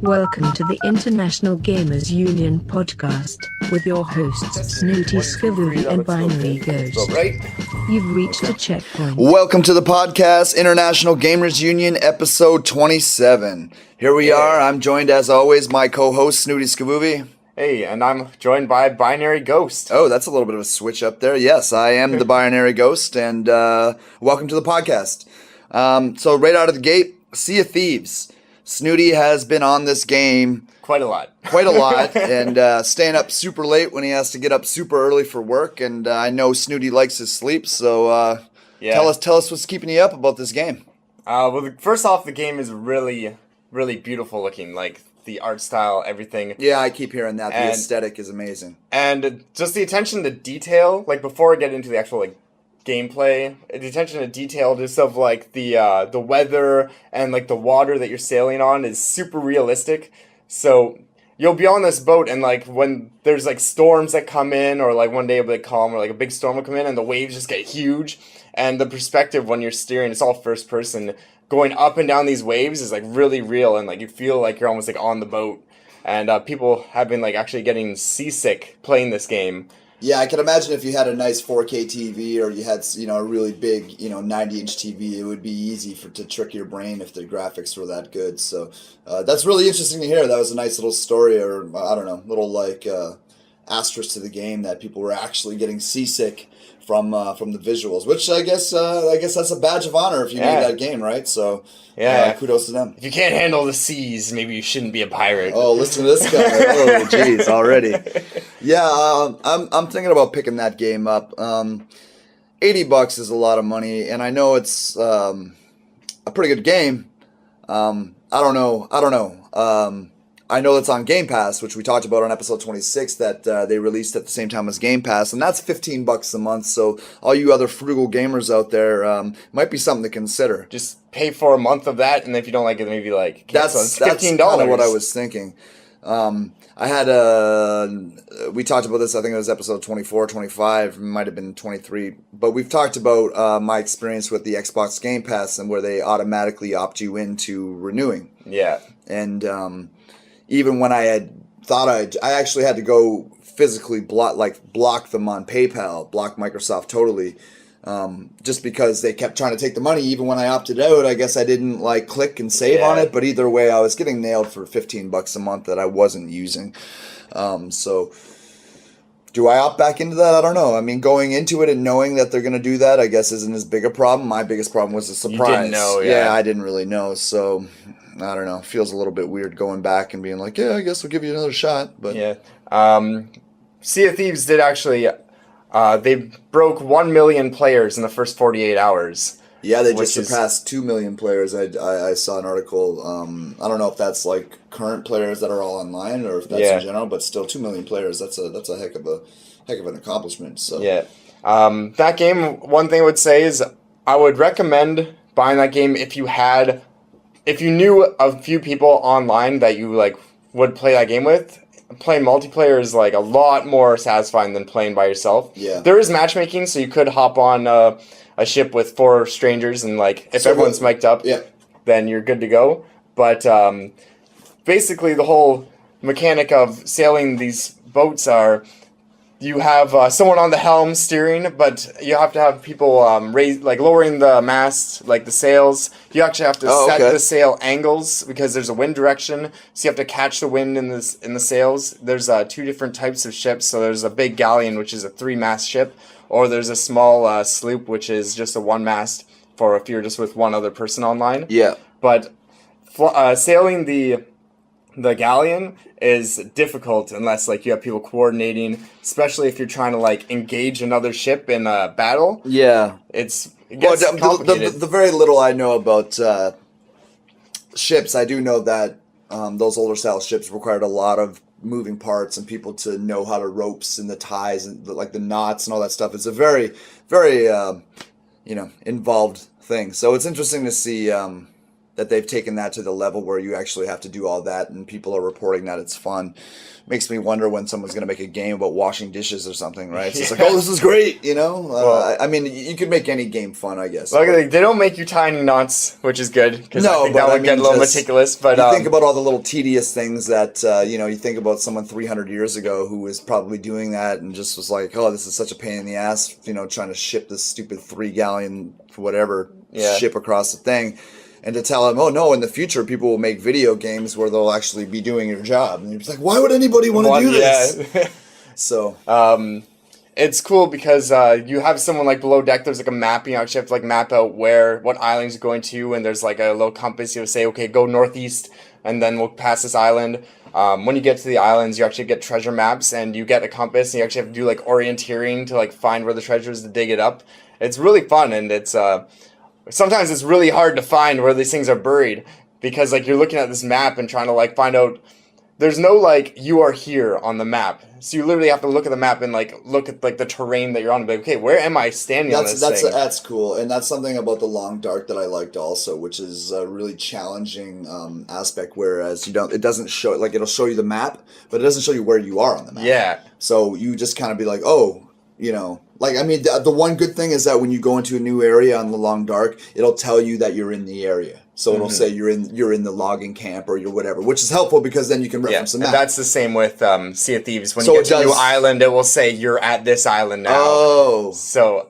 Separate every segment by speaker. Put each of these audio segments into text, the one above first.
Speaker 1: Welcome to the International Gamers Union podcast with your hosts Snooty and Binary Ghost. You've reached a checkpoint.
Speaker 2: Welcome to the podcast, International Gamers Union, episode 27. Here we are. I'm joined, as always, my co-host Snooty.
Speaker 3: Hey, and I'm joined by Binary Ghost.
Speaker 2: Oh, that's a little bit of a switch up there. Yes, I am the Binary Ghost, and welcome to the podcast. So right out of the gate, Sea of Thieves. Snooty has been on this game
Speaker 3: quite a lot,
Speaker 2: and staying up super late when he has to get up super early for work. And I know Snooty likes his sleep, so tell us what's keeping you up about this game.
Speaker 3: Well, first off, the game is really, really beautiful looking. Like the art style, everything.
Speaker 2: Yeah, I keep hearing that. The aesthetic is amazing,
Speaker 3: and just the attention to detail. Like before I get into the actual gameplay, the attention to detail just of like the weather and like the water that you're sailing on is super realistic. So you'll be on this boat and like when there's like storms that come in, or like one day it'll be calm, or like a big storm will come in and the waves just get huge, and the perspective when you're steering, it's all first person, going up and down these waves is like really real, and like you feel like you're almost like on the boat. And people have been like actually getting seasick playing this game.
Speaker 2: Yeah, I can imagine if you had a nice 4K TV or you had, a really big, 90-inch TV, it would be easy to trick your brain if the graphics were that good. So that's really interesting to hear. That was a nice little story, or I don't know, little asterisk to the game that people were actually getting seasick from the visuals, which I guess that's a badge of honor if you made that game, right? So kudos to them.
Speaker 3: If you can't handle the seas, maybe you shouldn't be a pirate.
Speaker 2: Oh, listen to this guy. Oh, jeez, already. Yeah, I'm thinking about picking that game up. $80 is a lot of money, and I know it's a pretty good game. I don't know. I know it's on Game Pass, which we talked about on episode 26, that they released at the same time as Game Pass, and that's $15 a month. So all you other frugal gamers out there, might be something to consider.
Speaker 3: Just pay for a month of that, and if you don't like it, maybe cancel.
Speaker 2: It's $15. That's kind of what I was thinking. I had we talked about this, I think it was episode 24, 25, it might have been 23, but we've talked about my experience with the Xbox Game Pass and where they automatically opt you into renewing.
Speaker 3: Yeah.
Speaker 2: And even when I had thought I actually had to go physically block them on PayPal, block Microsoft totally, just because they kept trying to take the money. Even when I opted out, I guess I didn't click and save on it. But either way, I was getting nailed for $15 a month that I wasn't using. So do I opt back into that? I don't know. I mean, going into it and knowing that they're going to do that, I guess isn't as big a problem. My biggest problem was the surprise.
Speaker 3: You didn't know,
Speaker 2: yeah, I didn't really know. So I don't know. It feels a little bit weird going back and being like, yeah, I guess we'll give you another shot. But
Speaker 3: yeah. Sea of Thieves did actually, they broke 1 million players in the first 48 hours.
Speaker 2: Yeah, they just surpassed 2 million players. I saw an article. I don't know if that's current players that are all online or if that's in general, but still 2 million players. That's a heck of an accomplishment. So
Speaker 3: yeah, that game. One thing I would say is I would recommend buying that game if you knew a few people online that you would play that game with. Playing multiplayer is a lot more satisfying than playing by yourself.
Speaker 2: Yeah,
Speaker 3: there is matchmaking, so you could hop on a ship with 4 strangers, and if everyone's mic'd up, then you're good to go. But basically, the whole mechanic of sailing these boats are you have someone on the helm steering, but you have to have people lowering the mast, the sails. You actually have to set the sail angles because there's a wind direction, so you have to catch the wind in the sails. There's 2 different types of ships. So there's a big galleon, which is a 3-mast ship, or there's a small sloop, which is just a 1-mast for if you're just with one other person online.
Speaker 2: Yeah.
Speaker 3: But sailing the galleon is difficult unless you have people coordinating, especially if you're trying to engage another ship in a battle.
Speaker 2: Yeah,
Speaker 3: it gets complicated.
Speaker 2: The very little I know about ships, I do know that those older style ships required a lot of moving parts and people to know how to ropes and the ties and the knots and all that stuff. It's a very, very involved thing. So it's interesting to see that they've taken that to the level where you actually have to do all that, and people are reporting that it's fun. Makes me wonder when someone's going to make a game about washing dishes or something, right? So it's like, oh, this is great, you know?
Speaker 3: Well,
Speaker 2: I mean, you could make any game fun, I guess.
Speaker 3: Look, they don't make you tiny knots, which is good, because I think that would get a little meticulous. But
Speaker 2: you think about all the little tedious things that, you think about someone 300 years ago who was probably doing that and just was like, oh, this is such a pain in the ass, trying to ship this stupid 3-gallon whatever ship across the thing. And to tell them, oh no, in the future people will make video games where they'll actually be doing your job. And it's like, why would anybody want to do this?
Speaker 3: Yeah.
Speaker 2: So
Speaker 3: it's cool because you have someone like below deck, there's like a map, you actually have to like map out what islands you're going to, and there's like a little compass, you'll say, okay, go northeast, and then we'll pass this island. When you get to the islands, you actually get treasure maps, and you get a compass, and you actually have to do like orienteering to like find where the treasure is to dig it up. It's really fun, and it's sometimes it's really hard to find where these things are buried, because like you're looking at this map and trying to like find out. There's no like you are here on the map, so you literally have to look at the map and like look at like the terrain that you're on and be like, okay, where am I standing on this thing?
Speaker 2: That's cool, and that's something about the Long Dark that I liked also, which is a really challenging aspect. Whereas it doesn't show, like, it'll show you the map, but it doesn't show you where you are on the map.
Speaker 3: Yeah.
Speaker 2: So you just kind of be like, oh. Like, I mean, the one good thing is that when you go into a new area on the Long Dark, it'll tell you that you're in the area. So it'll say you're in the logging camp or you're whatever, which is helpful because then you can reference the map.
Speaker 3: And that's the same with Sea of Thieves. When you get to a new island, it will say you're at this island now.
Speaker 2: Oh.
Speaker 3: So,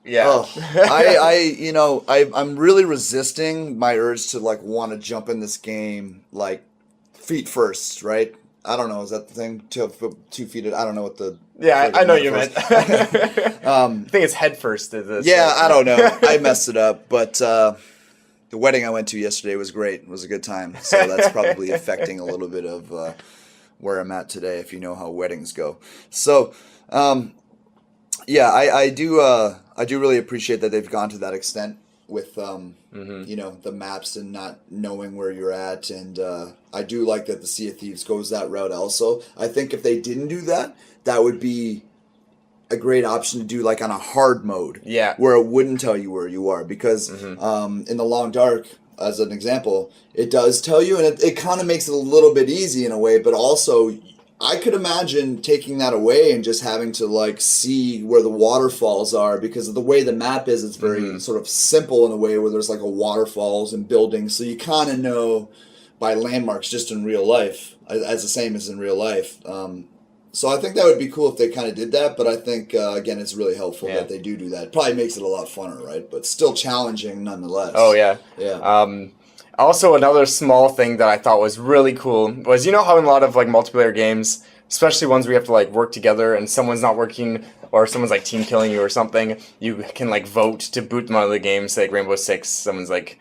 Speaker 3: yeah.
Speaker 2: Oh. I'm really resisting my urge to like want to jump in this game like feet first, right? I don't know. Is that the thing? 2 feet? I don't know what the...
Speaker 3: Yeah, I know you meant. I think it's head first.
Speaker 2: Yeah, I don't know. I messed it up. But the wedding I went to yesterday was great. It was a good time. So that's probably affecting a little bit of where I'm at today, if you know how weddings go. So, yeah, I do really appreciate that they've gone to that extent with the maps and not knowing where you're at, and I do like that the Sea of Thieves goes that route also. I think if they didn't do that, that would be a great option to do like on a hard mode, where it wouldn't tell you where you are, because in the Long Dark, as an example, it does tell you, and it kind of makes it a little bit easy in a way, but also I could imagine taking that away and just having to like see where the waterfalls are, because of the way the map is. It's very sort of simple in a way where there's like a waterfalls and buildings, so you kind of know by landmarks just in real life, as the same as in real life. So I think that would be cool if they kind of did that, but I think again it's really helpful that they do that. It probably makes it a lot funner, right? But still challenging nonetheless.
Speaker 3: Oh yeah,
Speaker 2: yeah.
Speaker 3: Also, another small thing that I thought was really cool was, how in a lot of like multiplayer games, especially ones where you have to like work together and someone's not working or someone's like team killing you or something, you can like vote to boot them out of the game. Say like Rainbow Six, someone's like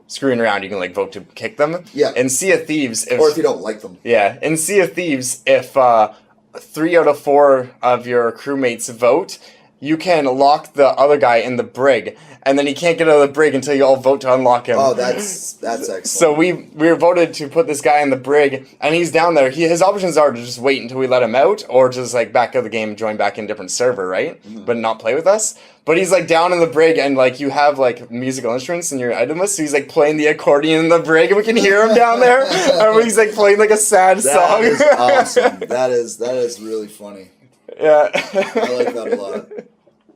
Speaker 3: screwing around, you can like vote to kick them.
Speaker 2: Yeah.
Speaker 3: In Sea of Thieves,
Speaker 2: or if you don't like them.
Speaker 3: Yeah. In Sea of Thieves, if 3 out of 4 of your crewmates vote, you can lock the other guy in the brig, and then he can't get out of the brig until you all vote to unlock him.
Speaker 2: Oh, that's excellent.
Speaker 3: So we were voted to put this guy in the brig, and he's down there. His options are to just wait until we let him out, or just like back out of the game, join back in a different server, right? But not play with us. But he's like down in the brig, and like you have like musical instruments in your item list, so he's like playing the accordion in the brig, and we can hear him down there. And he's like playing like a sad song.
Speaker 2: That is awesome. That is really funny.
Speaker 3: Yeah.
Speaker 2: I like that a lot.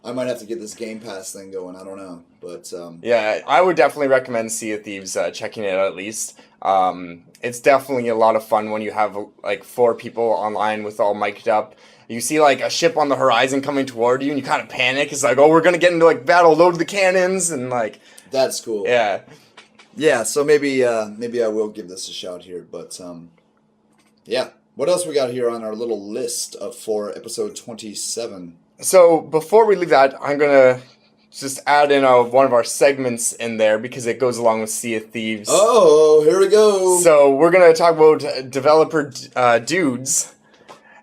Speaker 2: I might have to get this Game Pass thing going. I don't know, but
Speaker 3: yeah, I would definitely recommend Sea of Thieves checking it out at least. It's definitely a lot of fun when you have like 4 people online with all mic'd up. You see like a ship on the horizon coming toward you, and you kind of panic. It's like, oh, we're gonna get into like battle, load the cannons, and like
Speaker 2: that's cool.
Speaker 3: Yeah,
Speaker 2: yeah. So maybe I will give this a shout here, but yeah. What else we got here on our little list for episode 27?
Speaker 3: So before we leave that, I'm going to just add in one of our segments in there because it goes along with Sea of Thieves.
Speaker 2: Oh, here we go.
Speaker 3: So we're going to talk about developer dudes,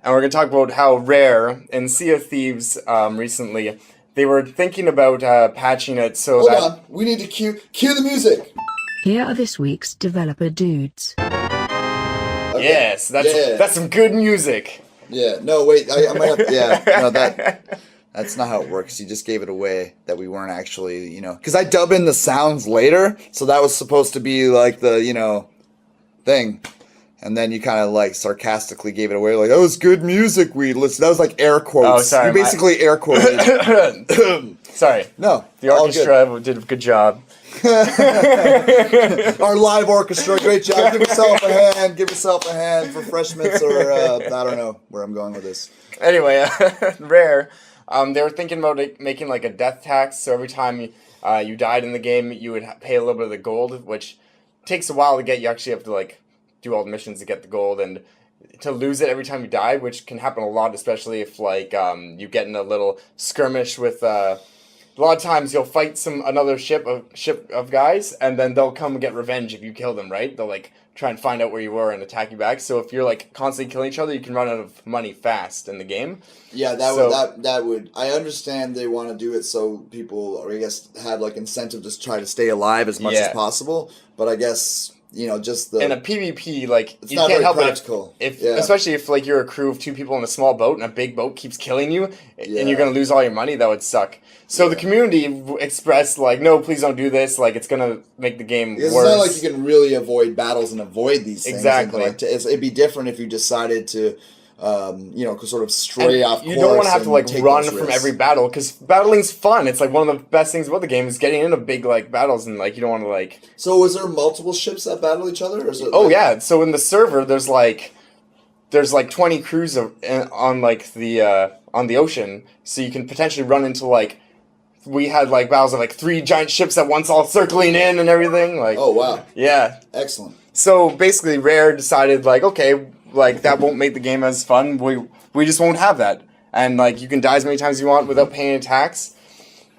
Speaker 3: and we're going to talk about how rare in Sea of Thieves recently, they were thinking about patching it so
Speaker 2: Hold on, we need to cue the music.
Speaker 1: Here are this week's developer dudes.
Speaker 2: Okay.
Speaker 3: Yes, that's some good music.
Speaker 2: Yeah, no, wait, I might have to, yeah, no, That's not how it works. You just gave it away that we weren't actually, because I dub in the sounds later, so that was supposed to be like the, thing. And then you kind of like sarcastically gave it away, like, that was good music we listened. That was like air quotes.
Speaker 3: Oh, sorry.
Speaker 2: You basically air quoted.
Speaker 3: Sorry.
Speaker 2: No.
Speaker 3: The orchestra did a good job.
Speaker 2: Our live orchestra, great job. Give yourself a hand. Give yourself a hand for Fresh Mints or I don't know where I'm going with this.
Speaker 3: Anyway, Rare. They were thinking about making like a death tax, so every time you died in the game, you would pay a little bit of the gold, which takes a while to get. You actually have to like do all the missions to get the gold, and to lose it every time you die, which can happen a lot, especially if like you get in a little skirmish with. A lot of times you'll fight another ship of guys, and then they'll come and get revenge if you kill them. Right? They'll like try and find out where you were and attack you back. So if you're like constantly killing each other, you can run out of money fast in the game.
Speaker 2: Yeah, that would. I understand they want to do it so people, or I guess, have like incentive to try to stay alive as much as possible. But I guess just the
Speaker 3: in a PvP, like
Speaker 2: it's
Speaker 3: you
Speaker 2: not
Speaker 3: can't
Speaker 2: very
Speaker 3: help
Speaker 2: practical.
Speaker 3: it. Especially if like you're a crew of 2 people in a small boat and a big boat keeps killing you, and you're gonna lose all your money, that would suck. So the community expressed like, no, please don't do this. Like it's gonna make the game worse.
Speaker 2: It's not like you can really avoid battles and avoid these things.
Speaker 3: Exactly.
Speaker 2: It'd be different if you decided to, sort of stray off course.
Speaker 3: You don't want to have to like run from
Speaker 2: risks.
Speaker 3: every battle, because battling's fun. It's like one of the best things about the game is getting into big like battles, and like you don't want to like.
Speaker 2: So is there multiple ships that battle each other? Or is it
Speaker 3: yeah. So in the server, there's like 20 crews on like on the ocean, so you can potentially run into like. We had like battles of like 3 giant ships at once, all circling in and everything. Like,
Speaker 2: oh wow,
Speaker 3: yeah,
Speaker 2: excellent.
Speaker 3: So basically, Rare decided like, okay, like that won't make the game as fun. We just won't have that, and like you can die as many times as you want without paying a tax.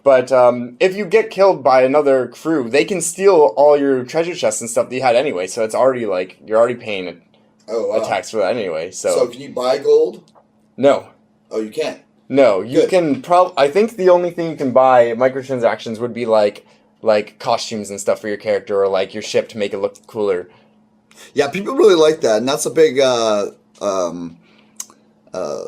Speaker 3: But if you get killed by another crew, they can steal all your treasure chests and stuff that you had anyway. So it's already like you're already paying a tax for that anyway. So
Speaker 2: can you buy gold?
Speaker 3: No.
Speaker 2: Oh, you can't.
Speaker 3: No, you can I think the only thing you can buy microtransactions would be like costumes and stuff for your character, or like your ship to make it look cooler.
Speaker 2: Yeah, people really like that, and that's a big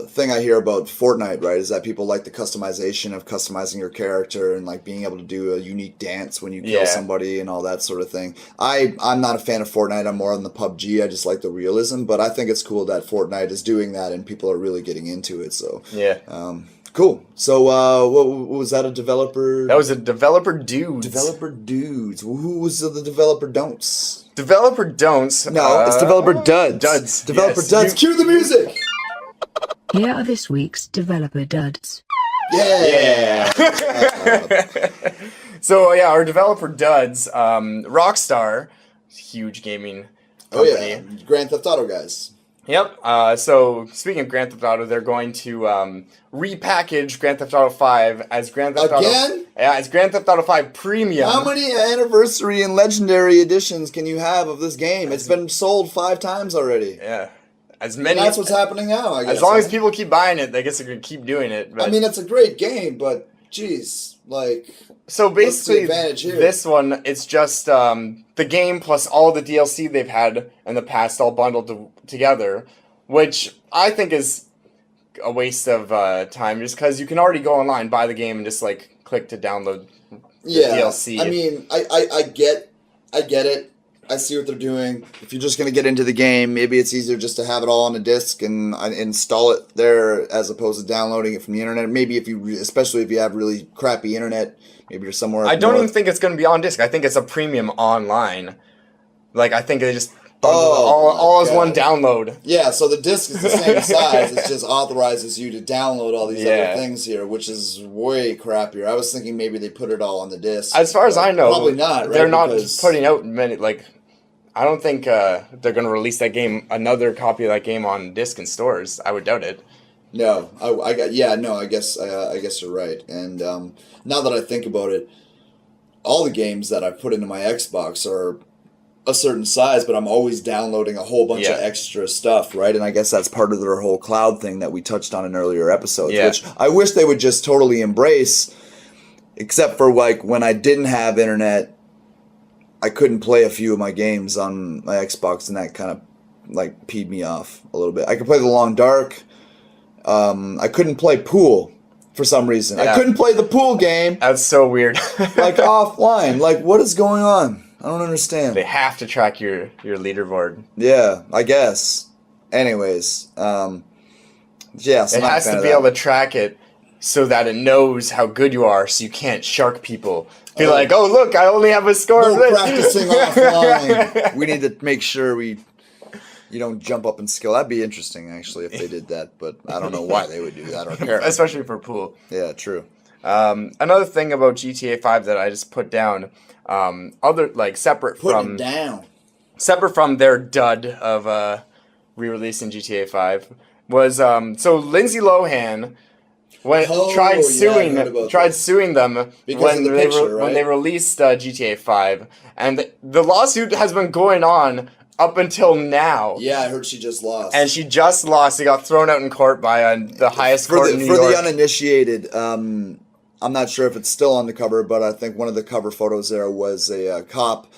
Speaker 2: thing I hear about Fortnite, right? Is that people like the customization of customizing your character and like being able to do a unique dance when you kill somebody and all that sort of thing. I'm not a fan of Fortnite. I'm more on the PUBG. I just like the realism, but I think it's cool that Fortnite is doing that and people are really getting into it. So
Speaker 3: yeah,
Speaker 2: cool. So what was that? A developer?
Speaker 3: That was a developer dudes.
Speaker 2: Developer dudes. Who was the developer don'ts?
Speaker 3: Developer don'ts.
Speaker 2: No, it's developer duds.
Speaker 3: Duds.
Speaker 2: Developer duds. Cue the music.
Speaker 1: Here are this week's developer duds.
Speaker 2: Yeah.
Speaker 3: So yeah, our developer duds, Rockstar, huge gaming company.
Speaker 2: Oh yeah, Grand Theft Auto guys.
Speaker 3: Yep. So speaking of Grand Theft Auto, they're going to repackage Grand Theft Auto 5 as Grand Theft Auto.
Speaker 2: Again?
Speaker 3: Yeah, it's Grand Theft Auto 5 Premium.
Speaker 2: How many anniversary and legendary editions can you have of this game? It's been sold 5 times already.
Speaker 3: Yeah. As many.
Speaker 2: And that's what's happening now, I guess.
Speaker 3: As long as people keep buying it, I guess they're going to keep doing it. But.
Speaker 2: I mean, it's a great game, but geez, like.
Speaker 3: So basically,
Speaker 2: what's the advantage here?
Speaker 3: This one, it's just the game plus all the DLC they've had in the past all bundled together, which I think is a waste of time, just because you can already go online, buy the game, and just like click to download the DLC.
Speaker 2: I mean, I get it. I see what they're doing. If you're just going to get into the game, maybe it's easier just to have it all on a disc and install it there as opposed to downloading it from the internet. Maybe especially if you have really crappy internet, maybe you're somewhere.
Speaker 3: I don't even think it's going to be on disc. I think it's a premium online. Like, I think they just bundle all as one download.
Speaker 2: Yeah, so the disc is the same size. It just authorizes you to download all these other things here, which is way crappier. I was thinking maybe they put it all on the disc.
Speaker 3: As far as I know,
Speaker 2: probably not. Right?
Speaker 3: They're not putting out many, like. I don't think they're going to release another copy of that game on disc in stores. I would doubt it.
Speaker 2: No, I guess you're right. And now that I think about it, all the games that I put into my Xbox are a certain size, but I'm always downloading a whole bunch of extra stuff, right? And I guess that's part of their whole cloud thing that we touched on in earlier episodes, which I wish they would just totally embrace, except for like when I didn't have internet. I couldn't play a few of my games on my Xbox, and that kind of like peed me off a little bit. I could play The Long Dark. I couldn't play pool for some reason.
Speaker 3: Yeah.
Speaker 2: I couldn't play the pool game.
Speaker 3: That's so weird.
Speaker 2: Like offline. Like, what is going on? I don't understand.
Speaker 3: They have to track your leaderboard.
Speaker 2: Yeah, I guess. Anyways, yeah. So
Speaker 3: it has to be able to track it so that it knows how good you are, so you can't shark people. Be like, oh look, I only have a score of this.
Speaker 2: Practicing offline. We need to make sure you don't jump up in skill. That'd be interesting, actually, if they did that. But I don't know why they would do that or care.
Speaker 3: Especially for pool.
Speaker 2: Yeah, true.
Speaker 3: Another thing about GTA 5 that I just put down, separate from their dud of re-releasing GTA 5 was so Lindsay Lohan tried suing them
Speaker 2: because
Speaker 3: when they released GTA 5, and the lawsuit has been going on up until now.
Speaker 2: Yeah, I heard she just lost.
Speaker 3: And she just lost. She got thrown out in court by the highest court in New York.
Speaker 2: For the uninitiated, I'm not sure if it's still on the cover, but I think one of the cover photos there was a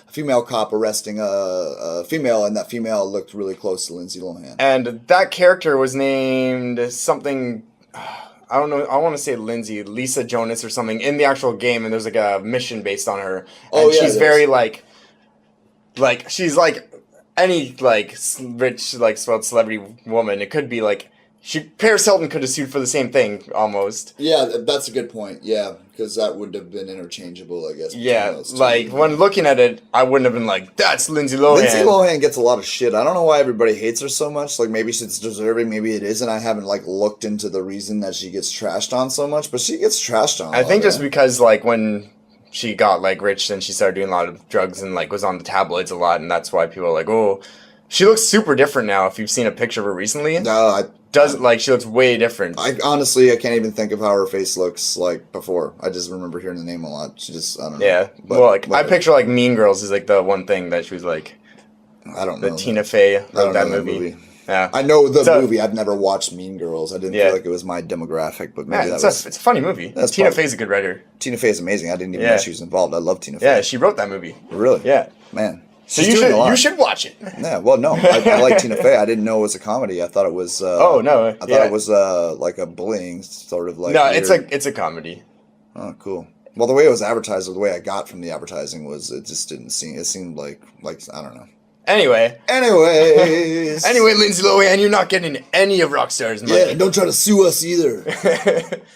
Speaker 2: female cop arresting a female, and that female looked really close to Lindsay Lohan.
Speaker 3: And that character was named something, I don't know, I want to say Lisa Jonas or something, in the actual game, and there's like a mission based on her. And she's very like she's like any like rich like celebrity woman. It could be like Paris Hilton could have sued for the same thing almost.
Speaker 2: Yeah, that's a good point. Yeah, because that would have been interchangeable, I guess.
Speaker 3: Yeah, like when looking at it, I wouldn't have been like, that's Lindsay Lohan.
Speaker 2: Lindsay Lohan gets a lot of shit. I don't know why everybody hates her so much. Like maybe she's deserving, maybe it isn't. I haven't like looked into the reason that she gets trashed on so much, but she gets trashed on.
Speaker 3: I think just because like when she got like rich, then she started doing a lot of drugs and like was on the tabloids a lot, and that's why people are like, oh, she looks super different now. If you've seen a picture of her recently, she looks way different.
Speaker 2: I honestly can't even think of how her face looks like before. I just remember hearing the name a lot. She just, I don't know.
Speaker 3: Yeah,
Speaker 2: but,
Speaker 3: well, like I picture like Mean Girls is like the one thing that she was like.
Speaker 2: I don't know.
Speaker 3: The Tina Fey wrote that movie. Yeah,
Speaker 2: I know the movie. I've never watched Mean Girls. I didn't feel like it was my demographic, but maybe it's a
Speaker 3: funny movie. Tina Fey's a good writer.
Speaker 2: Tina Fey's amazing. I didn't even know she was involved. I love Tina Fey.
Speaker 3: Yeah, she wrote that movie.
Speaker 2: Really?
Speaker 3: Yeah,
Speaker 2: man.
Speaker 3: So you should watch it.
Speaker 2: Yeah, well, no, I like Tina Fey. I didn't know it was a comedy. I thought it was. I thought it was like a bullying sort of like.
Speaker 3: No,
Speaker 2: weird.
Speaker 3: it's a comedy.
Speaker 2: Oh, cool. Well, the way it was advertised, or the way I got from the advertising was, it just didn't seem. It seemed like I don't know.
Speaker 3: Anyways, Lindsay Lohan, you're not getting any of Rockstar's money.
Speaker 2: Yeah, don't try to sue us either,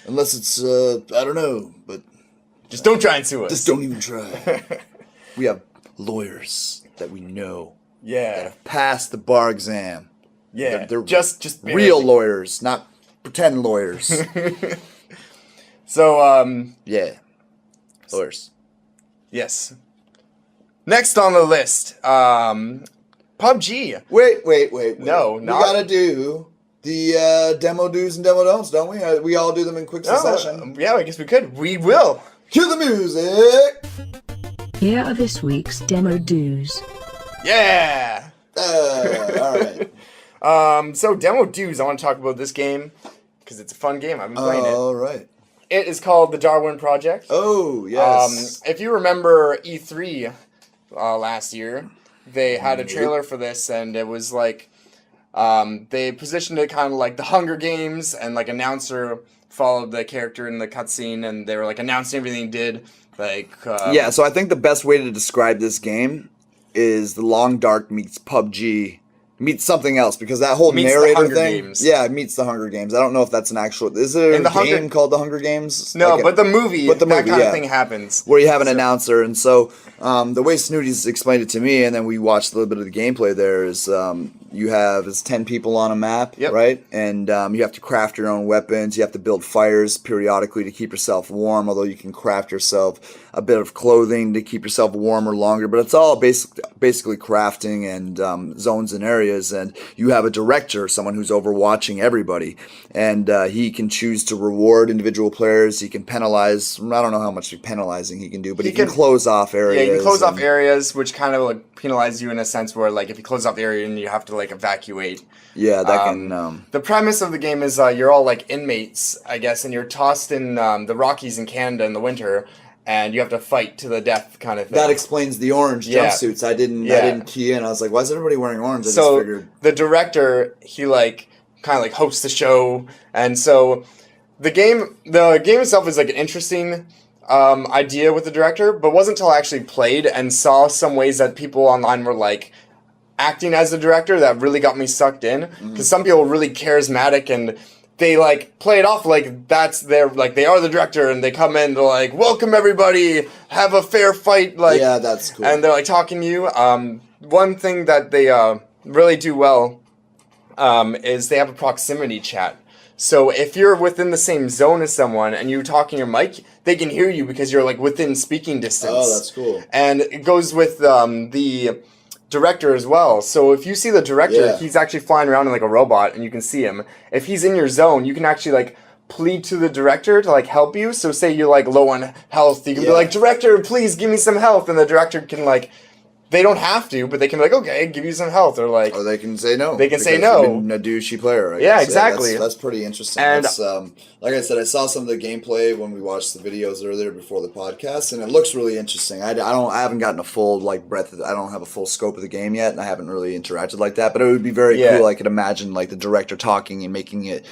Speaker 2: unless it's I don't know, but
Speaker 3: just don't try and sue us.
Speaker 2: Just don't even try. We have lawyers that we know.
Speaker 3: Yeah.
Speaker 2: That have passed the bar exam.
Speaker 3: Yeah.
Speaker 2: They're
Speaker 3: just
Speaker 2: real lawyers, not pretend lawyers.
Speaker 3: So,
Speaker 2: yeah. Lawyers.
Speaker 3: Yes. Next on the list, PUBG.
Speaker 2: Wait.
Speaker 3: No,
Speaker 2: we gotta do the demo do's and demo don'ts, don't we? We all do them in quick succession.
Speaker 3: Yeah, I guess we could. We will.
Speaker 2: Cue the music.
Speaker 1: Here are this week's demo do's.
Speaker 3: Yeah.
Speaker 2: All right.
Speaker 3: So demo do's. I want to talk about this game because it's a fun game. I've been playing it.
Speaker 2: All right.
Speaker 3: It is called the Darwin Project.
Speaker 2: Oh yes.
Speaker 3: If you remember E3 last year, they had a trailer for this, and it was like they positioned it kind of like the Hunger Games, and like announcer followed the character in the cutscene, and they were like announcing everything he did.
Speaker 2: Yeah, so I think the best way to describe this game is The Long Dark meets PUBG meets something else, because that whole narrator thing, it meets the Hunger Games. I don't know if that's an actual. Is there a game called the Hunger Games?
Speaker 3: No, but the movie, that kind of thing happens
Speaker 2: where you have an announcer, and so the way Snooty's explained it to me, and then we watched a little bit of the gameplay. There is you have 10 people on a map, right? And you have to craft your own weapons. You have to build fires periodically to keep yourself warm. Although you can craft yourself a bit of clothing to keep yourself warmer longer, but it's all basically crafting and zones and areas. And you have a director, someone who's overwatching everybody, and he can choose to reward individual players. He can penalize. I don't know how much penalizing he can do, but he can close off areas.
Speaker 3: Yeah, you can close off areas, which kind of like penalize you in a sense where, like, if you close off the area and you have to like evacuate.
Speaker 2: Yeah, that can.
Speaker 3: The premise of the game is you're all like inmates, I guess, and you're tossed in the Rockies in Canada in the winter. And you have to fight to the death, kind of thing.
Speaker 2: That explains the orange jumpsuits. I didn't key in. I was like, why is everybody wearing orange? I just figured.
Speaker 3: The director, he like kind of like hosts the show, and so the game itself is like an interesting idea with the director, but it wasn't until I actually played and saw some ways that people online were like acting as the director that really got me sucked in. Because some people are really charismatic and they like play it off like that's their like they are the director and they come in, they're like, welcome everybody, have a fair fight, like
Speaker 2: yeah, that's cool.
Speaker 3: And they're like talking to you. One thing that they really do well is they have a proximity chat. So if you're within the same zone as someone and you talk in your mic, they can hear you because you're like within speaking distance.
Speaker 2: Oh, that's cool.
Speaker 3: And it goes with the director as well. So if you see the director, he's actually flying around in like a robot and you can see him. If he's in your zone, you can actually like plead to the director to like help you. So say you're like low on health, you can be like, director, please give me some health. And the director can like, they don't have to, but they can be like, okay, give you some health, or like,
Speaker 2: or they can say no.
Speaker 3: They can say no.
Speaker 2: You've been a douchey player. I
Speaker 3: yeah,
Speaker 2: guess.
Speaker 3: exactly.
Speaker 2: Yeah, that's pretty interesting.
Speaker 3: And
Speaker 2: that's, like I said, I saw some of the gameplay when we watched the videos earlier before the podcast, and it looks really interesting. I haven't gotten a full like breadth. I don't have a full scope of the game yet, and I haven't really interacted like that. But it would be very cool. I could imagine like the director talking and making it.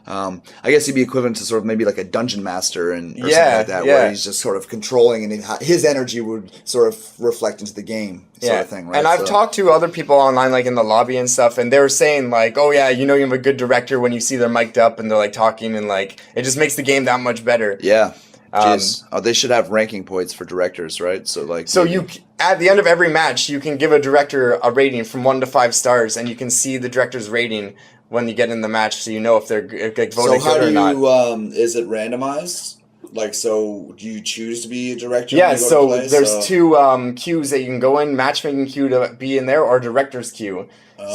Speaker 2: I guess he'd be equivalent to sort of maybe like a dungeon master or something like that, where he's just sort of controlling and his energy would sort of reflect into the game sort of thing, right?
Speaker 3: And I've talked to other people online, like in the lobby and stuff, and they were saying like, oh yeah, you know you have a good director when you see they're mic'd up and they're like talking, and like it just makes the game that much better.
Speaker 2: Yeah. Jeez. They should have ranking points for directors, right? So like,
Speaker 3: you at the end of every match, you can give a director a rating from 1 to 5 stars, and you can see the director's rating when you get in the match, so you know if they're voting good or not.
Speaker 2: So how do you, is it randomized? Like, so do you choose to be a director?
Speaker 3: Yeah, so there's 2 queues that you can go in, matchmaking queue to be in there, or director's queue.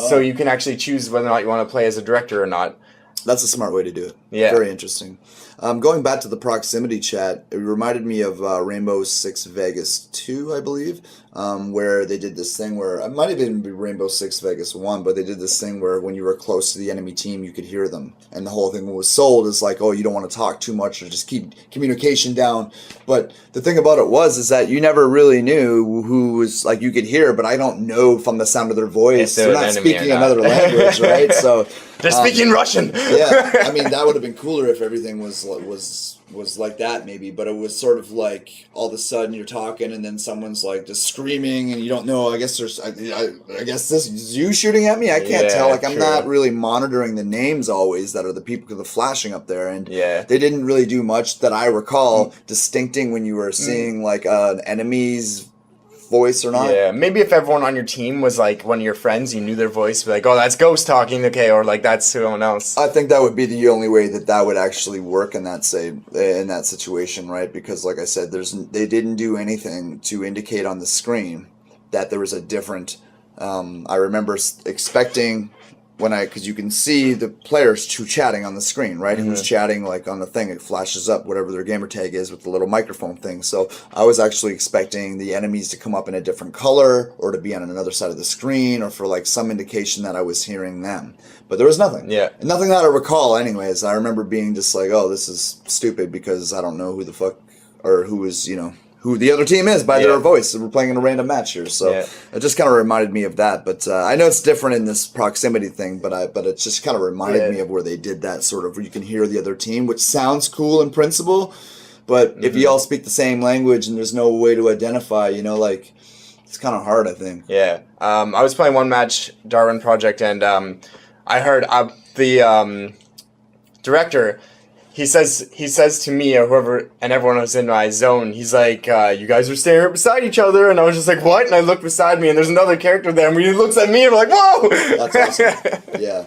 Speaker 3: So you can actually choose whether or not you want to play as a director or not.
Speaker 2: That's a smart way to do it.
Speaker 3: Yeah.
Speaker 2: Very interesting. Going back to the proximity chat, it reminded me of Rainbow Six Vegas 2, I believe, where they did this thing where, it might have been Rainbow Six Vegas 1, but they did this thing where when you were close to the enemy team, you could hear them. And the whole thing was sold is like, oh, you don't want to talk too much or just keep communication down. But the thing about it is that you never really knew who was, like, you could hear, but I don't know from the sound of their voice. They're not speaking another language, right? So
Speaker 3: they're speaking Russian.
Speaker 2: Yeah, I mean, that would have been cooler if everything was like that, maybe. But it was sort of like all of a sudden you're talking and then someone's like just screaming and you don't know. I guess I guess this is you shooting at me. I can't tell. Like, I'm not really monitoring the names always that are the people that are flashing up there, and they didn't really do much that I recall distincting when you were seeing like an enemy's voice or not.
Speaker 3: Yeah, maybe if everyone on your team was like one of your friends, you knew their voice, be like, oh, that's Ghost talking, okay, or like that's someone else.
Speaker 2: I think that would be the only way that would actually work in that situation, right? Because like I said, they didn't do anything to indicate on the screen that there was a different. I remember expecting because you can see the players chatting on the screen, right? Mm-hmm. Who's chatting like on the thing? It flashes up whatever their gamer tag is with the little microphone thing. So I was actually expecting the enemies to come up in a different color or to be on another side of the screen or for like some indication that I was hearing them. But there was nothing.
Speaker 3: Yeah.
Speaker 2: And nothing that I recall anyways. I remember being just like, oh, this is stupid because I don't know who the fuck or who is, who the other team is by their voice. We're playing in a random match here, so it just kind of reminded me of that. But I know it's different in this proximity thing, but it just kind of reminded me of where they did that sort of where you can hear the other team, which sounds cool in principle, but if you all speak the same language and there's no way to identify, like it's kind of hard, I think.
Speaker 3: Yeah, I was playing one match, Darwin Project, and I heard the director. He says to me or whoever and everyone who's in my zone, he's like, you guys are standing right beside each other, and I was just like, what? And I look beside me and there's another character there and he looks at me and I'm like, whoa!
Speaker 2: That's awesome. Yeah.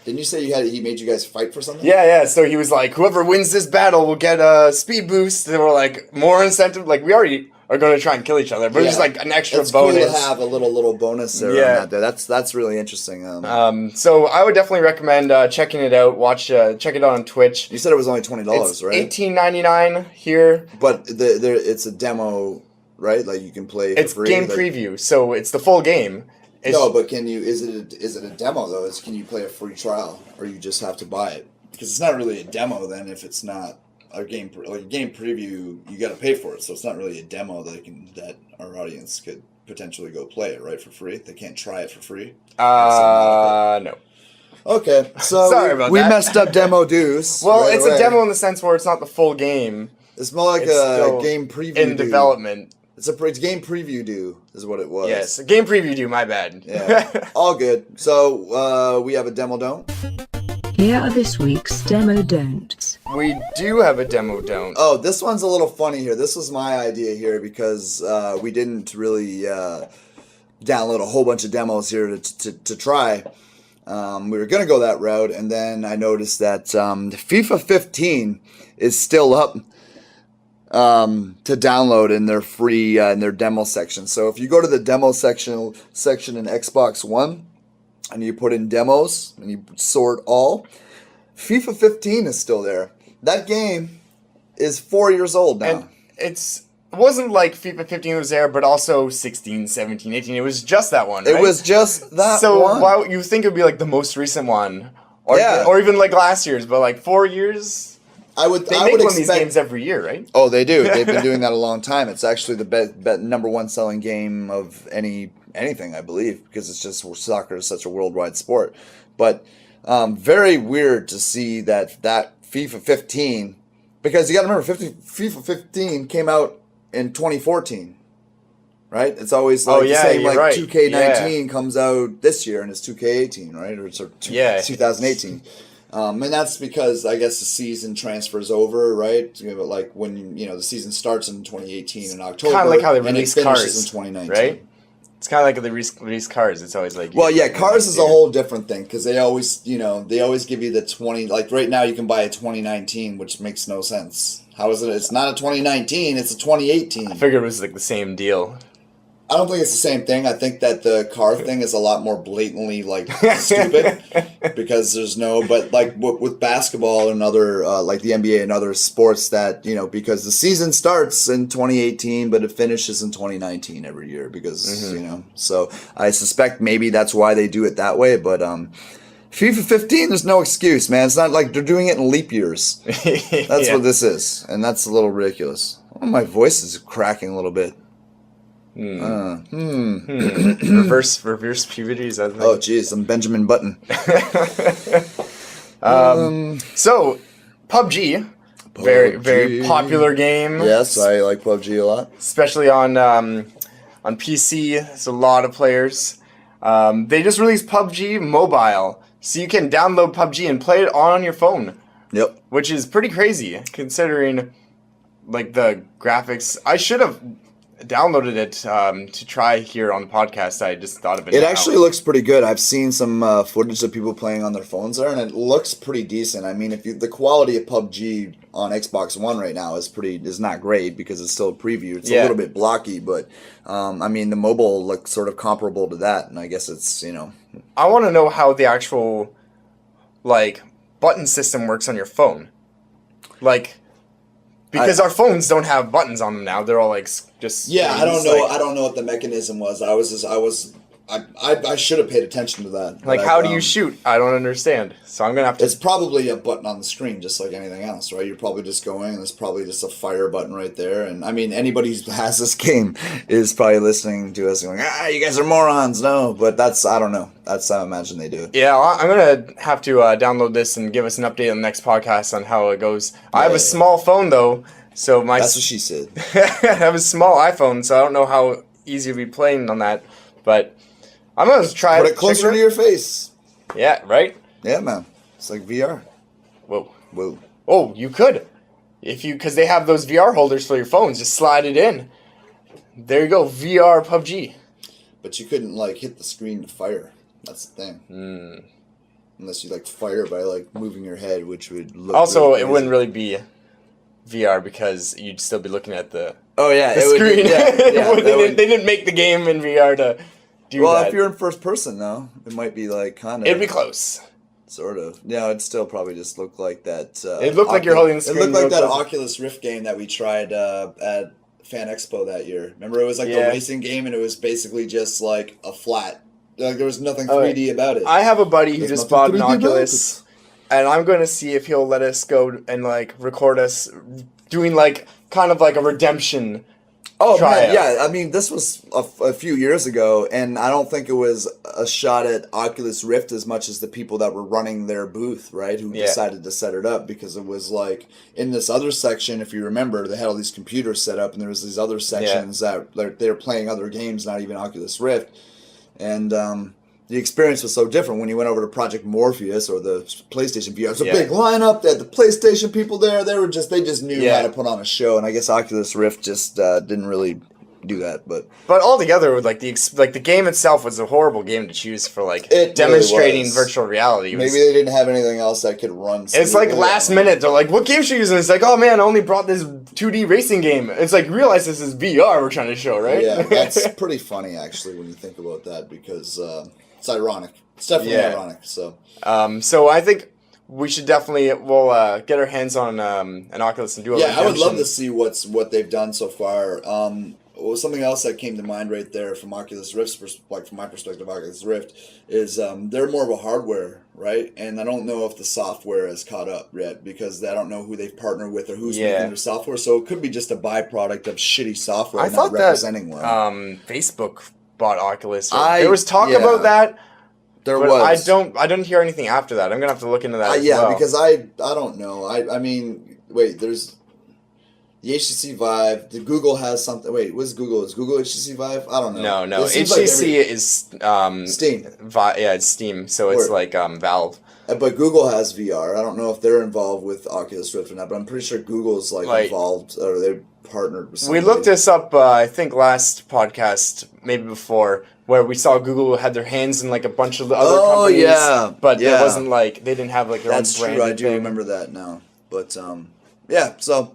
Speaker 2: Didn't you say he made you guys fight for something?
Speaker 3: Yeah. So he was like, whoever wins this battle will get a speed boost, and we're like, more incentive. Like, we already are going to try and kill each other, but it's just like an extra bonus.
Speaker 2: It's cool to have a little bonus there. Yeah, on that. That's really interesting.
Speaker 3: So I would definitely recommend checking it out. Check it out on Twitch.
Speaker 2: You said it was only $20, right?
Speaker 3: $18.99 here.
Speaker 2: But it's a demo, right? Like you can play for free.
Speaker 3: It's game preview, so it's the full game.
Speaker 2: No, but is it a demo though? Can you play a free trial, or you just have to buy it? Because it's not really a demo then if it's not. A game preview, you got to pay for it, so it's not really a demo that our audience could potentially go play it right for free. They can't try it for free.
Speaker 3: No.
Speaker 2: Okay, so
Speaker 3: Sorry about
Speaker 2: we
Speaker 3: that.
Speaker 2: messed up demo dues.
Speaker 3: Well,
Speaker 2: right
Speaker 3: it's
Speaker 2: away.
Speaker 3: a demo in the sense where it's not the full game.
Speaker 2: It's more like
Speaker 3: It's
Speaker 2: a
Speaker 3: still
Speaker 2: game preview
Speaker 3: in
Speaker 2: due.
Speaker 3: development.
Speaker 2: It's game preview due is what it was.
Speaker 3: Yes, a game preview due, my bad.
Speaker 2: Yeah, all good. So we have a demo don't.
Speaker 1: Here are this week's demo don'ts.
Speaker 3: We do have a demo don't.
Speaker 2: Oh, this one's a little funny here. This was my idea here because we didn't really download a whole bunch of demos here to try. We were going to go that route, and then I noticed that FIFA 15 is still up to download in their free in their demo section. So if you go to the demo section in Xbox One, and you put in demos, and you sort all, FIFA 15 is still there. That game is 4 years old now.
Speaker 3: And it wasn't like FIFA 15 was there, but also 16, 17, 18. It was just that one, right?
Speaker 2: It was just that
Speaker 3: so
Speaker 2: one.
Speaker 3: So why you think it would be like the most recent one? Or,
Speaker 2: yeah.
Speaker 3: Or even like last year's, but like 4 years?
Speaker 2: They make
Speaker 3: one of these games every year, right?
Speaker 2: Oh, they do. They've been doing that a long time. It's actually the number one selling game of anything, I believe, because it's just soccer is such a worldwide sport. But very weird to see that FIFA 15, because you got to remember, FIFA 15 came out in 2014, right? It's always like the same, like right. 2K19 comes out this year and it's 2K18, right? Or it's 2018. And that's because I guess the season transfers over, right? Like when the season starts in 2018 in October,
Speaker 3: kind of like how they
Speaker 2: and
Speaker 3: release
Speaker 2: it finishes
Speaker 3: Cars
Speaker 2: in 2019,
Speaker 3: right? It's kind of like they release Cars. It's always like
Speaker 2: Cars is a whole different thing because they always give you the 20. Like right now, you can buy a 2019, which makes no sense. How is it? It's not a 2019. It's a 2018.
Speaker 3: I figured it was like the same deal.
Speaker 2: I don't think it's the same thing. I think that the car thing is a lot more blatantly like stupid because there's no. But like with basketball and other like the NBA and other sports that because the season starts in 2018 but it finishes in 2019 every year because so I suspect maybe that's why they do it that way. But FIFA 15, there's no excuse, man. It's not like they're doing it in leap years. That's what this is, and that's a little ridiculous. Oh, my voice is cracking a little bit.
Speaker 3: Reverse puberty, is that the thing?
Speaker 2: Oh, jeez, I'm Benjamin Button.
Speaker 3: So, PUBG, very popular game.
Speaker 2: Yes, I like PUBG a lot.
Speaker 3: Especially on PC, there's a lot of players. They just released PUBG Mobile, so you can download PUBG and play it on your phone.
Speaker 2: Yep.
Speaker 3: Which is pretty crazy, considering like the graphics. I should have downloaded it to try here on the podcast. I just thought of it.
Speaker 2: It actually looks pretty good. I've seen some footage of people playing on their phones there, and it looks pretty decent. I mean, the quality of PUBG on Xbox One right now is not great because it's still a preview. It's a little bit blocky, but I mean, the mobile looks sort of comparable to that, and I guess it's
Speaker 3: I want to know how the actual like button system works on your phone, like. Because our phones don't have buttons on them now; they're all like just.
Speaker 2: Yeah, I don't know. I don't know what the mechanism was. I should have paid attention to that.
Speaker 3: Like, how do you shoot? I don't understand. So I'm gonna have to.
Speaker 2: It's probably a button on the screen, just like anything else, right? You're probably just going, and there's probably just a fire button right there. And I mean, anybody who has this game is probably listening to us going, you guys are morons. No, but I don't know. That's how I imagine they do it.
Speaker 3: Yeah, I'm gonna have to download this and give us an update on the next podcast on how it goes. I have a small phone though, so that's
Speaker 2: what she said.
Speaker 3: I have a small iPhone, so I don't know how easy it'll be playing on that, but. I'm going to try
Speaker 2: Put it closer to your face.
Speaker 3: Yeah, right?
Speaker 2: Yeah, man. It's like VR.
Speaker 3: Whoa.
Speaker 2: Whoa.
Speaker 3: Oh, you could. Because they have those VR holders for your phones. Just slide it in. There you go. VR PUBG.
Speaker 2: But you couldn't, hit the screen to fire. That's the thing. Unless you, fire by, moving your head, which would look
Speaker 3: also, it wouldn't really be VR because you'd still be looking at the
Speaker 2: Would,
Speaker 3: screen.
Speaker 2: they
Speaker 3: didn't make the game in VR to...
Speaker 2: If you're in first person, though, it might be kind of...
Speaker 3: It'd be close.
Speaker 2: Sort of. Yeah, it'd still probably just look like that...
Speaker 3: it looked like you're holding the screen.
Speaker 2: It looked like that Oculus Rift game that we tried at Fan Expo that year. Remember, it was the racing game, and it was basically just a flat... there was nothing 3D about it.
Speaker 3: I have a buddy who just bought an Oculus, and I'm going to see if he'll let us go and record us doing kind of a redemption try out.
Speaker 2: Yeah. I mean, this was a few years ago, and I don't think it was a shot at Oculus Rift as much as the people that were running their booth, right? Who decided to set it up, because it was like in this other section, if you remember, they had all these computers set up, and there was these other sections that they were playing other games, not even Oculus Rift, and the experience was so different when you went over to Project Morpheus or the PlayStation VR. It was a big lineup. They had the PlayStation people there. They just knew how to put on a show, and I guess Oculus Rift just didn't really do that. But
Speaker 3: altogether, like the game itself was a horrible game to choose for demonstrating
Speaker 2: really
Speaker 3: virtual reality.
Speaker 2: Maybe they didn't have anything else that could run.
Speaker 3: It's like last minute. They're like, "What game should we use?" And it's like, "Oh man, I only brought this 2D racing game." It's like, realize this is VR we're trying to show, right?
Speaker 2: Yeah, that's pretty funny actually when you think about that, because it's ironic. It's definitely ironic. So
Speaker 3: I think we should definitely get our hands on an Oculus and do a
Speaker 2: I would love to see what they've done so far. Something else that came to mind right there from Oculus Rift's from my perspective, Oculus Rift is they're more of a hardware, right? And I don't know if the software has caught up yet, because I don't know who they've partnered with or who's making their software. So it could be just a byproduct of shitty software not representing one.
Speaker 3: Facebook bought Oculus. There was talk about that.
Speaker 2: There was.
Speaker 3: I didn't hear anything after that. I'm gonna have to look into that. As well.
Speaker 2: Because I don't know. I mean, wait. There's the HTC Vive. The Google has something. Wait, what's Google? Is Google HTC Vive? I don't know.
Speaker 3: No. HTC is
Speaker 2: Steam.
Speaker 3: It's Steam. So it's like Valve.
Speaker 2: But Google has VR. I don't know if they're involved with Oculus Rift or not, but I'm pretty sure Google's involved, or they're partnered with somebody.
Speaker 3: We looked this up, I think last podcast, maybe before, where we saw Google had their hands in a bunch of the other companies. But it wasn't they didn't have their own brand. That's true. I do
Speaker 2: remember that now. But so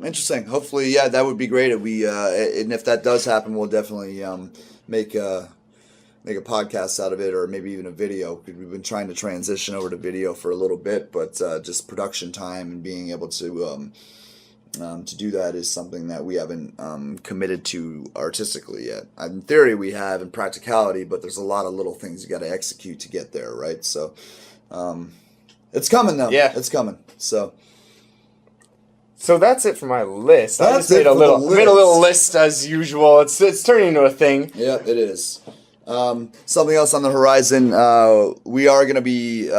Speaker 2: interesting. Hopefully, that would be great. If we and if that does happen, we'll definitely make a podcast out of it, or maybe even a video. We've been trying to transition over to video for a little bit, but just production time and being able to do that is something that we haven't committed to artistically yet. In theory, we have, in practicality, but there's a lot of little things you got to execute to get there, right? So it's coming, though.
Speaker 3: Yeah,
Speaker 2: it's coming.
Speaker 3: So that's it for my list. I just made a little list as usual. It's turning into a thing.
Speaker 2: Yeah, it is. Something else on the horizon. We are going to be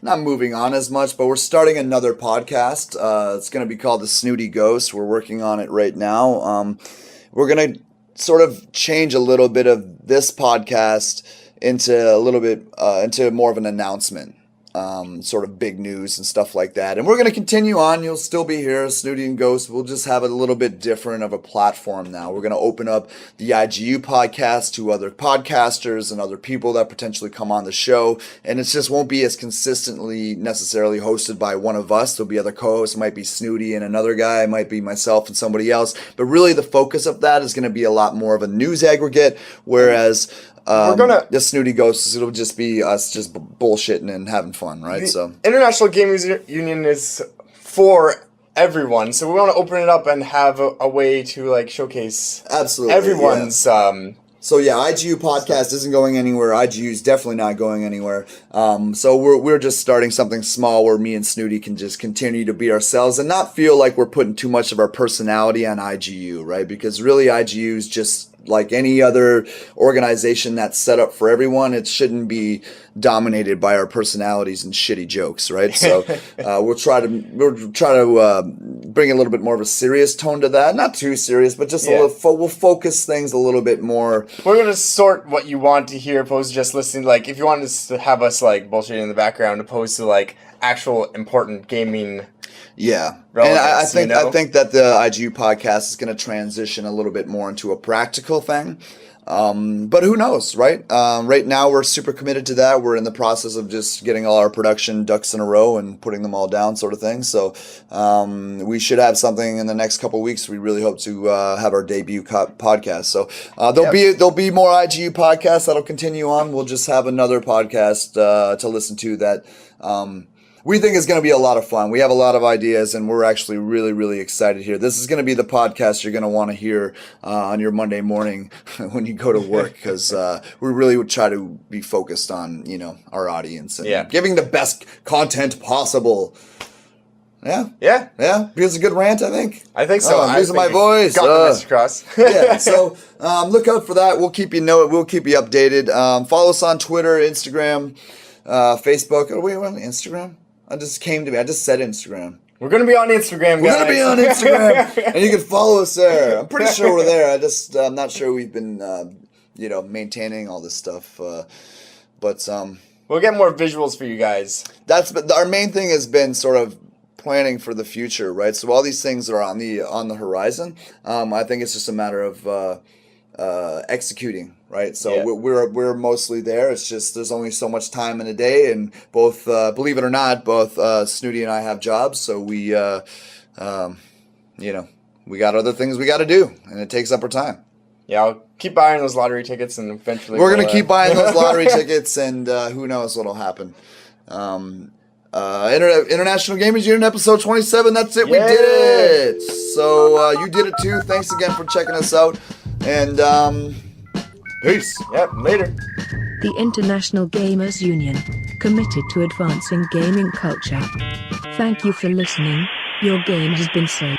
Speaker 2: not moving on as much, but we're starting another podcast. It's going to be called the Snooty Ghost. We're working on it right now. We're going to sort of change a little bit of this podcast into more of an announcement. Sort of big news and stuff like that. And we're going to continue on. You'll still be here, Snooty and Ghost. We'll just have a little bit different of a platform now. We're going to open up the IGU podcast to other podcasters and other people that potentially come on the show. And it just won't be as consistently necessarily hosted by one of us. There'll be other co-hosts. It might be Snooty and another guy. It might be myself and somebody else. But really the focus of that is going to be a lot more of a news aggregate, whereas the Snooty Ghosts, it'll just be us just bullshitting and having fun, right? So
Speaker 3: International Gamers Union is for everyone, so we want to open it up and have a way to showcase everyone's.
Speaker 2: So IGU podcast isn't going anywhere. IGU is definitely not going anywhere. So we're just starting something small where me and Snooty can just continue to be ourselves and not feel like we're putting too much of our personality on IGU, right? Because really IGU is just like any other organization that's set up for everyone. It shouldn't be dominated by our personalities and shitty jokes, right? So we'll try to bring a little bit more of a serious tone to that. Not too serious, but just a little. We'll focus things a little bit more.
Speaker 3: We're gonna sort what you want to hear, opposed to just listening. If you want to have us bullshitting in the background, opposed to actual important gaming.
Speaker 2: Yeah, and I think that the IGU podcast is going to transition a little bit more into a practical thing, but who knows, right? Right now we're super committed to that. We're in the process of just getting all our production ducks in a row and putting them all down, sort of thing. So we should have something in the next couple of weeks. We really hope to have our debut podcast. So there'll be more IGU podcasts that'll continue on. We'll just have another podcast to listen to that. We think it's going to be a lot of fun. We have a lot of ideas, and we're actually really, really excited here. This is going to be the podcast you're going to want to hear on your Monday morning when you go to work, because we really would try to be focused on, our audience and giving the best content possible.
Speaker 3: Yeah.
Speaker 2: Because it's a good rant, I think.
Speaker 3: I think so.
Speaker 2: I'm losing my voice.
Speaker 3: Got the message across.
Speaker 2: Yeah. So look out for that. We'll keep you We'll keep you updated. Follow us on Twitter, Instagram, Facebook. Oh, wait, on Instagram? I just said Instagram.
Speaker 3: We're going to be on Instagram, guys.
Speaker 2: We're going to be on Instagram, and you can follow us there. I'm pretty sure we're there. I'm not sure we've been, maintaining all this stuff. But
Speaker 3: we'll get more visuals for you guys.
Speaker 2: Our main thing has been sort of planning for the future, right? So all these things are on the horizon. I think it's just a matter of executing, right? So we're mostly there. It's just there's only so much time in a day, and both believe it or not, both Snooty and I have jobs, so we we got other things we got to do, and it takes up our time. Yeah,
Speaker 3: I'll keep buying those lottery tickets, and eventually
Speaker 2: we're gonna keep buying those lottery tickets, and who knows what'll happen. International Gamers Union episode 27. That's it. We did it. So you did it too. Thanks again for checking us out. And peace.
Speaker 3: Yep, later.
Speaker 1: The International Gamers Union, committed to advancing gaming culture. Thank you for listening. Your game has been saved.